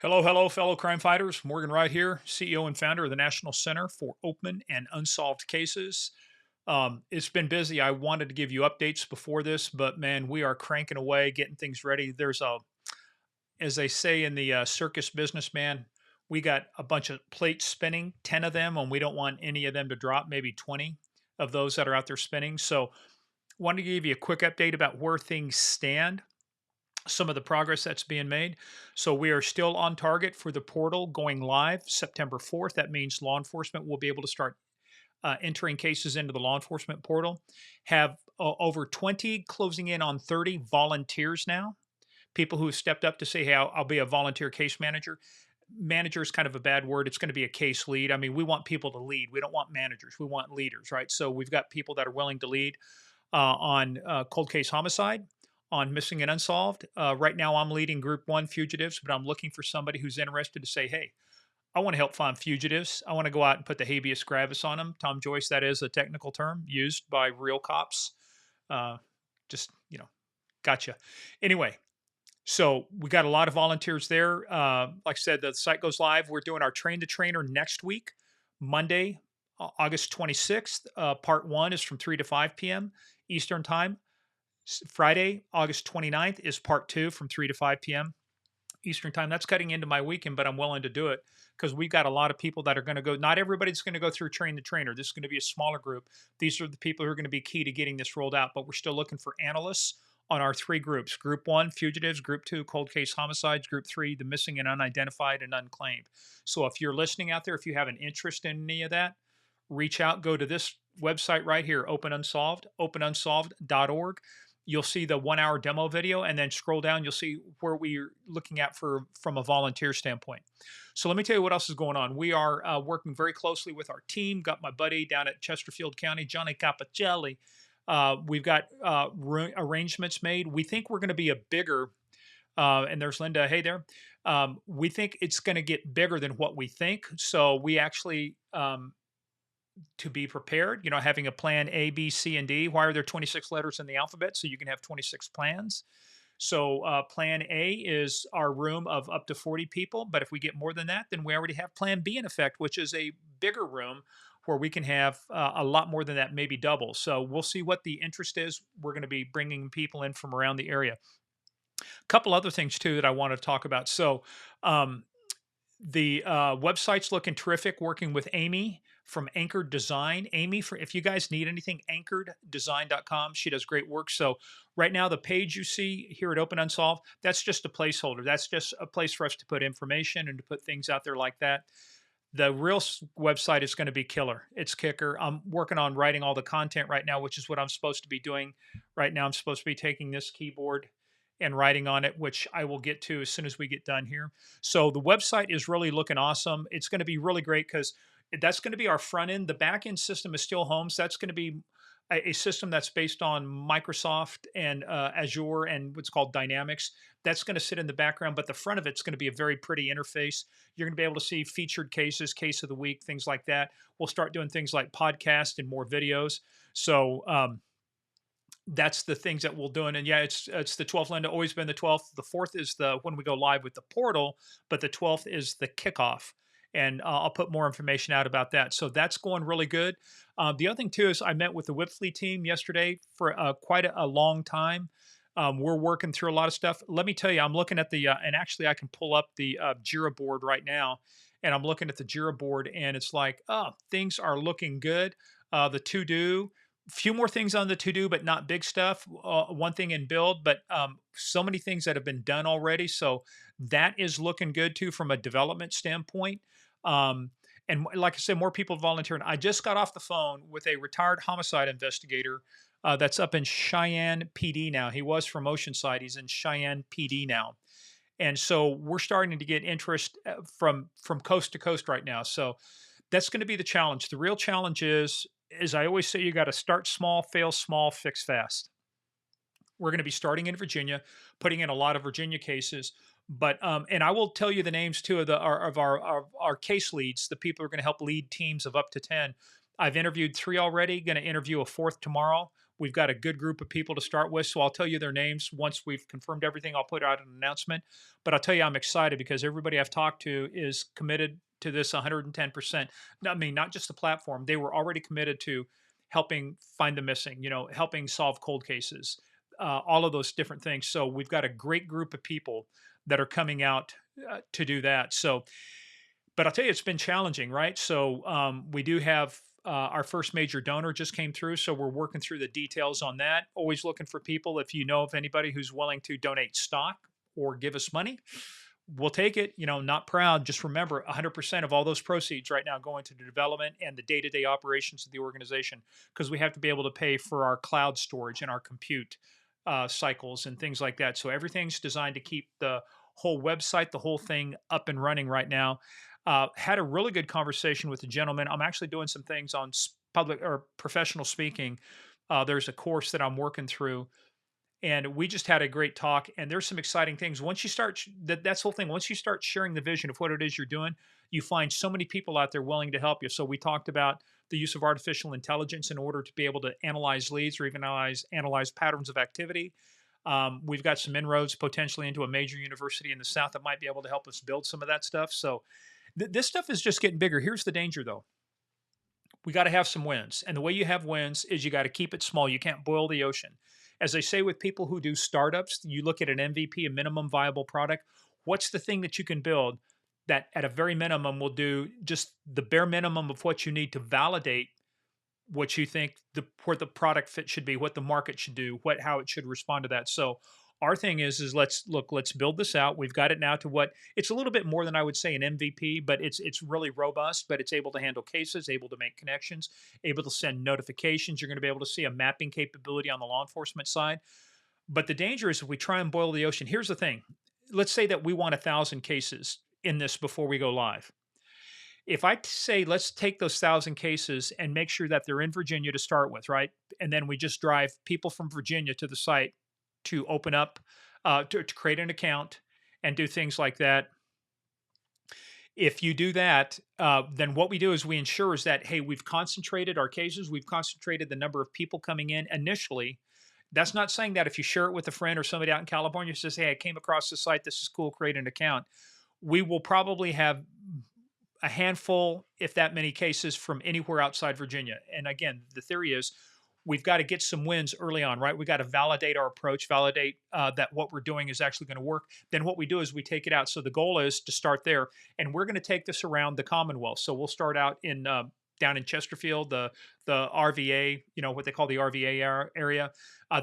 Hello, hello, fellow crime fighters. Morgan Wright here, CEO and founder of the National Center for Open and Unsolved Cases. It's been busy. I wanted to give you updates before this, but man, we are cranking away, getting things ready. As they say in the circus business, man, we got a bunch of plates spinning, 10 of them, and we don't want any of them to drop, maybe 20 of those that are out there spinning. So, wanted to give you a quick update about where things stand, some of the progress that's being made. So we are still on target for the portal going live September 4th. That means law enforcement will be able to start entering cases into the law enforcement portal. Have over 20, closing in on 30 volunteers now. People who have stepped up to say, hey, I'll be a volunteer case manager. Manager is kind of a bad word. It's going to be a case lead. I mean, we want people to lead. We don't want managers. We want leaders, right? So we've got people that are willing to lead on cold case homicide, on missing and unsolved. Right now, I'm leading Group One fugitives, but I'm looking for somebody who's interested to say, "Hey, I want to help find fugitives. I want to go out and put the habeas gravis on them." Tom Joyce, that is a technical term used by real cops. Uh, just gotcha. Anyway, so we got a lot of volunteers there. Like I said, the site goes live. We're doing our train the trainer next week, Monday, August 26th. Part one is from 3 to 5 p.m. Eastern Time. Friday, August 29th is part two from 3 to 5 p.m. Eastern Time. That's cutting into my weekend, but I'm willing to do it because we've got a lot of people that are going to go. Not everybody's going to go through Train the Trainer. This is going to be a smaller group. These are the people who are going to be key to getting this rolled out, but we're still looking for analysts on our three groups. Group one, fugitives. Group two, cold case homicides. Group three, the missing and unidentified and unclaimed. So if you're listening out there, if you have an interest in any of that, reach out, go to this website right here, Open Unsolved, openunsolved.org. You'll see the 1 hour demo video, and then scroll down. You'll see where we're looking at from a volunteer standpoint. So let me tell you what else is going on. We are working very closely with our team. Got my buddy down at Chesterfield County, Johnny Capacelli. We've got arrangements made. We think we're going to be a bigger, and there's Linda. Hey there. We think it's going to get bigger than what we think. So we actually to be prepared, having a plan A, B, C, and D. Why are there 26 letters in the alphabet? So you can have 26 plans. So plan A is our room of up to 40 people. But if we get more than that, then we already have plan B in effect, which is a bigger room where we can have a lot more than that, maybe double. So we'll see what the interest is. We're going to be bringing people in from around the area. A couple other things too that I want to talk about. So um, the website's looking terrific. Working with Amy from Anchored Design. Amy, for if you guys need anything, anchoreddesign.com. She does great work. So right now, the page you see here at Open Unsolved, that's just a placeholder. That's just a place for us to put information and to put things out there like that. The real website is going to be killer. It's kicker. I'm working on writing all the content right now, which is what I'm supposed to be doing right now. I'm supposed to be taking this keyboard and writing on it, which I will get to as soon as we get done here. So the website is really looking awesome. It's going to be really great because that's going to be our front end. The back end system is still home. So that's going to be a system that's based on Microsoft and Azure and what's called Dynamics. That's going to sit in the background, but the front of it's going to be a very pretty interface. You're going to be able to see featured cases, case of the week, things like that. We'll start doing things like podcast and more videos. So that's the things that we'll do. And yeah, it's the 12th, Linda, always been the 12th. The 4th is the when we go live with the portal, but the 12th is the kickoff. And I'll put more information out about that. So that's going really good. The other thing too is I met with the Whipfly team yesterday for quite a long time. We're working through a lot of stuff. Let me tell you, I'm looking at and actually I can pull up the Jira board right now, and I'm looking at the Jira board, and it's like, oh, things are looking good. The to do, few more things on the to do, but not big stuff. One thing in build, but so many things that have been done already. So that is looking good too from a development standpoint. And like I said, more people volunteering. I just got off the phone with a retired homicide investigator that's up in Cheyenne PD now. He was from Oceanside. He's in Cheyenne PD now. And so we're starting to get interest from coast to coast right now. So that's going to be the challenge. The real challenge is, as I always say, you got to start small, fail small, fix fast. We're going to be starting in Virginia, putting in a lot of Virginia cases. But and I will tell you the names too of our case leads, the people who are going to help lead teams of up to 10. I've interviewed 3 already, gonna interview a 4th tomorrow. We've got a good group of people to start with, so I'll tell you their names. Once we've confirmed everything, I'll put out an announcement. But I'll tell you, I'm excited because everybody I've talked to is committed to this 110%. No, I mean, not just the platform, they were already committed to helping find the missing, helping solve cold cases, all of those different things. So we've got a great group of people that are coming out to do that. So, but I'll tell you, it's been challenging, right? So we do have our first major donor just came through, so we're working through the details on that. Always looking for people. If you know of anybody who's willing to donate stock or give us money, we'll take it. Not proud. Just remember, 100% of all those proceeds right now go into the development and the day-to-day operations of the organization, because we have to be able to pay for our cloud storage and our compute cycles and things like that. So everything's designed to keep the whole website, the whole thing up and running right now. Had a really good conversation with a gentleman. I'm actually doing some things on public or professional speaking. There's a course that I'm working through, and we just had a great talk. And there's some exciting things. Once you start that's the whole thing. Once you start sharing the vision of what it is you're doing, you find so many people out there willing to help you. So we talked about the use of artificial intelligence in order to be able to analyze leads or even analyze patterns of activity. We've got some inroads potentially into a major university in the South that might be able to help us build some of that stuff. So this stuff is just getting bigger. Here's the danger, though. We got to have some wins. And the way you have wins is you got to keep it small. You can't boil the ocean. As they say with people who do startups, you look at an MVP, a minimum viable product. What's the thing that you can build that at a very minimum will do just the bare minimum of what you need to validate what you think where the product fit should be, what the market should do, how it should respond to that. So our thing is let's build this out. We've got it now to what it's a little bit more than I would say an MVP, but it's really robust, but it's able to handle cases, able to make connections, able to send notifications. You're going to be able to see a mapping capability on the law enforcement side. But the danger is if we try and boil the ocean, here's the thing. Let's say that we want 1,000 cases in this before we go live. If I say let's take those 1,000 cases and make sure that they're in Virginia to start with, right? And then we just drive people from Virginia to the site to open up, to create an account and do things like that. If you do that, then what we do is we ensure is that, hey, we've concentrated our cases, we've concentrated the number of people coming in initially. That's not saying that if you share it with a friend or somebody out in California who says, hey, I came across this site, this is cool, create an account. We will probably have a handful, if that many cases from anywhere outside Virginia. And again, the theory is we've got to get some wins early on, right? We got to validate our approach, validate that what we're doing is actually going to work. Then what we do is we take it out. So the goal is to start there, and we're going to take this around the Commonwealth. So we'll start out in down in Chesterfield, the RVA, what they call the RVA area.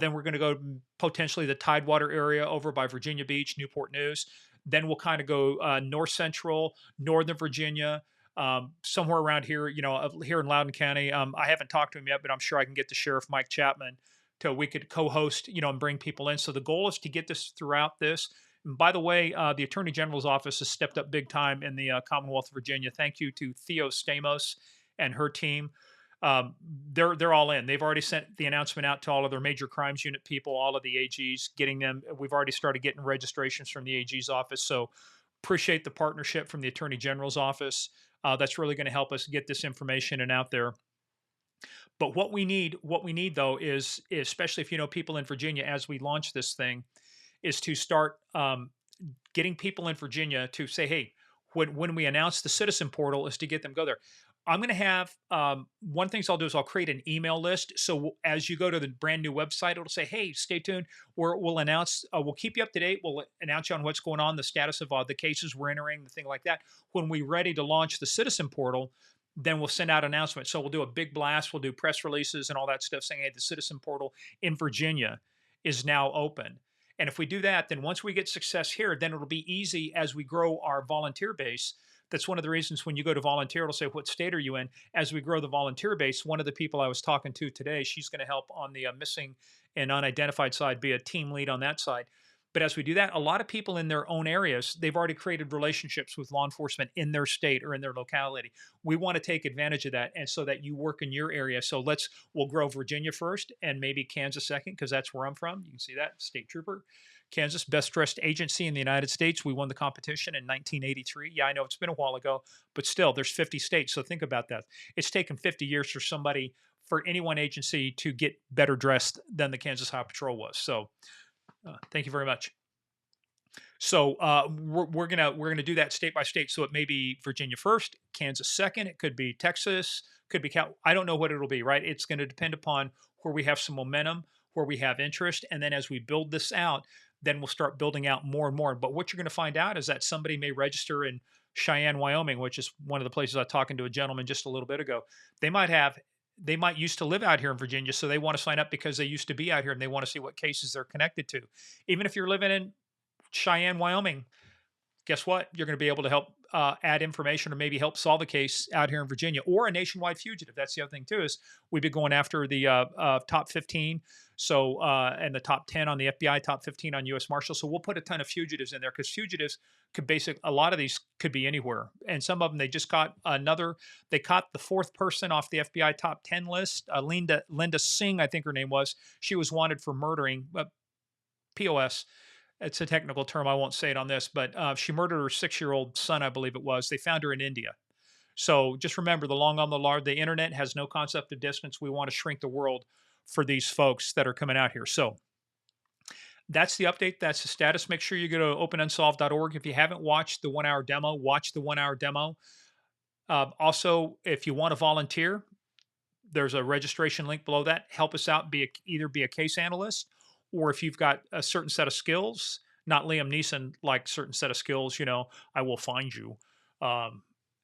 Then we're going to go potentially the Tidewater area over by Virginia Beach, Newport News. Then we'll kind of go north central, northern Virginia, somewhere around here, here in Loudoun County. I haven't talked to him yet, but I'm sure I can get the Sheriff Mike Chapman to we could co-host, and bring people in. So the goal is to get this throughout this. And by the way, the Attorney General's office has stepped up big time in the Commonwealth of Virginia. Thank you to Theo Stamos and her team. They're all in. They've already sent the announcement out to all of their major crimes unit people, all of the AGs, getting them. We've already started getting registrations from the AG's office. So appreciate the partnership from the Attorney General's office. That's really going to help us get this information and out there. But what we need though is especially if you know people in Virginia as we launch this thing, is to start getting people in Virginia to say, hey, when we announce the citizen portal, is to get them go there. I'm going to have one thing I'll do is I'll create an email list. So as you go to the brand new website, it'll say, hey, stay tuned. We'll announce, we'll keep you up to date. We'll announce you on what's going on, the status of the cases we're entering, the thing like that. When we're ready to launch the citizen portal, then we'll send out announcements. So we'll do a big blast. We'll do press releases and all that stuff saying, hey, the citizen portal in Virginia is now open. And if we do that, then once we get success here, then it'll be easy as we grow our volunteer base. That's one of the reasons when you go to volunteer, it'll say, what state are you in? As we grow the volunteer base, one of the people I was talking to today, she's going to help on the missing and unidentified side, be a team lead on that side. But as we do that, a lot of people in their own areas, they've already created relationships with law enforcement in their state or in their locality. We want to take advantage of that, and so that you work in your area. So we'll grow Virginia first and maybe Kansas second, because that's where I'm from. You can see that, state trooper. Kansas, best dressed agency in the United States. We won the competition in 1983. Yeah, I know it's been a while ago, but still, there's 50 states. So think about that. It's taken 50 years for any one agency to get better dressed than the Kansas Highway Patrol was. So thank you very much. So we're gonna do that state by state. So it may be Virginia first, Kansas second. It could be Texas, could be Cal. I don't know what it'll be. Right? It's going to depend upon where we have some momentum, where we have interest, and then as we build this out, then we'll start building out more and more. But what you're going to find out is that somebody may register in Cheyenne, Wyoming, which is one of the places I was talking to a gentleman just a little bit ago. They might have. They might used to live out here in Virginia, so they want to sign up because they used to be out here and they want to see what cases they're connected to. Even if you're living in Cheyenne, Wyoming, guess what? You're going to be able to help add information or maybe help solve a case out here in Virginia or a nationwide fugitive. That's the other thing too is we've been going after the top 15, so and the top 10 on the FBI, top 15 on U.S. Marshals. So we'll put a ton of fugitives in there because fugitives could a lot of these could be anywhere, and some of them they just caught another. They caught the fourth person off the FBI top 10 list. Linda Singh, I think her name was. She was wanted for murdering POS. It's a technical term. I won't say it on this, but she murdered her 6-year-old son, I believe it was. They found her in India. So just remember the long on the large, the internet has no concept of distance. We want to shrink the world for these folks that are coming out here. So that's the update. That's the status. Make sure you go to openunsolved.org. If you haven't watched the 1 hour demo, watch the 1 hour demo. Also, if you want to volunteer, there's a registration link below that. Help us out. Either be a case analyst, or if you've got a certain set of skills, not Liam Neeson like certain set of skills, I will find you.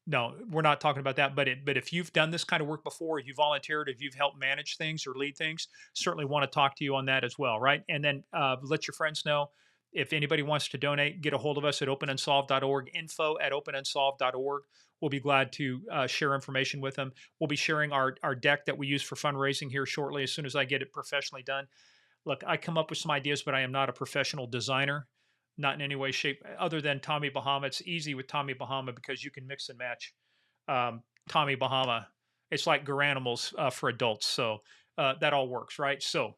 No, we're not talking about that. But if you've done this kind of work before, if you volunteered, if you've helped manage things or lead things, certainly want to talk to you on that as well, right? And then let your friends know. If anybody wants to donate, get a hold of us at openunsolved.org, info@openunsolved.org. We'll be glad to share information with them. We'll be sharing our deck that we use for fundraising here shortly as soon as I get it professionally done. Look, I come up with some ideas, but I am not a professional designer, not in any way, shape, other than Tommy Bahama. It's easy with Tommy Bahama because you can mix and match Tommy Bahama. It's like Garanimals for adults. So that all works, right? So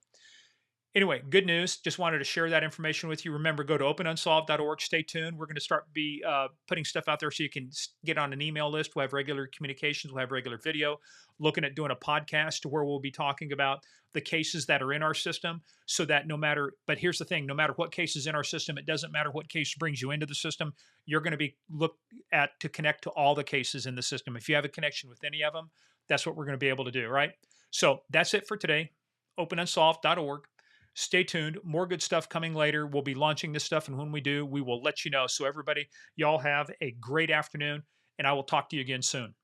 anyway, good news. Just wanted to share that information with you. Remember, go to openunsolved.org. Stay tuned. We're going to start putting stuff out there so you can get on an email list. We'll have regular communications. We'll have regular video. Looking at doing a podcast where we'll be talking about the cases that are in our system so that but here's the thing, no matter what case is in our system, it doesn't matter what case brings you into the system, you're going to be looked at to connect to all the cases in the system. If you have a connection with any of them, that's what we're going to be able to do, right? So that's it for today. openunsolved.org. Stay tuned. More good stuff coming later. We'll be launching this stuff, and when we do, we will let you know. So everybody, y'all have a great afternoon, and I will talk to you again soon.